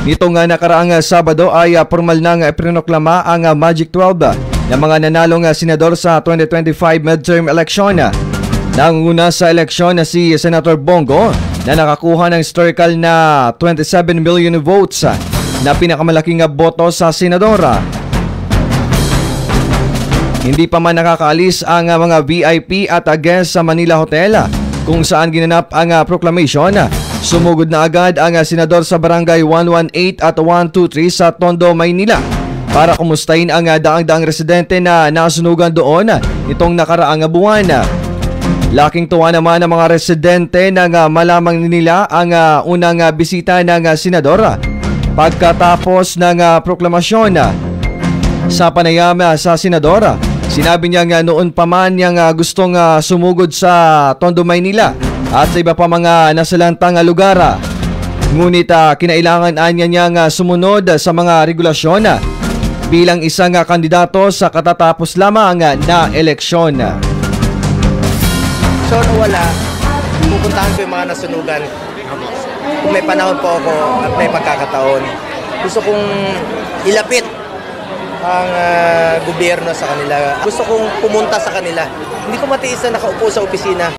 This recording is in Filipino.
Nito nga nakaraang Sabado ay formal nang prinoklama ang Magic 12 ng mga nanalong senador sa 2025 midterm election. Nanguna sa eleksyon na si Senator Bongo na nakakuha ng historical na 27 million votes na pinakamalaking boto sa senadora. Hindi pa man nakakaalis ang mga VIP at guests sa Manila Hotel kung saan ginanap ang proclamation. Sumugod na agad ang senador sa barangay 118 at 123 sa Tondo, Maynila para kumustahin ang daang-daang residente na nasunugan doon itong nakaraang buwan. Laking tuwa naman ang mga residente nang malamang nila ang unang bisita ng senador pagkatapos ng proklamasyon. Sa panayam sa senador, sinabi niya noon pa man niyang gustong sumugod sa Tondo, Maynila at sa iba pa mga nasalantang lugar. Ngunit kinailangan niya niyang sumunod sa mga regulasyon bilang isang kandidato sa katatapos lamang na eleksyon. So wala, pupuntahan ko yung mga nasunugan. Kung may panahon po ako at may pagkakataon, gusto kong ilapit ang gobyerno sa kanila. Gusto kong pumunta sa kanila. Hindi ko matiis na nakaupo sa opisina.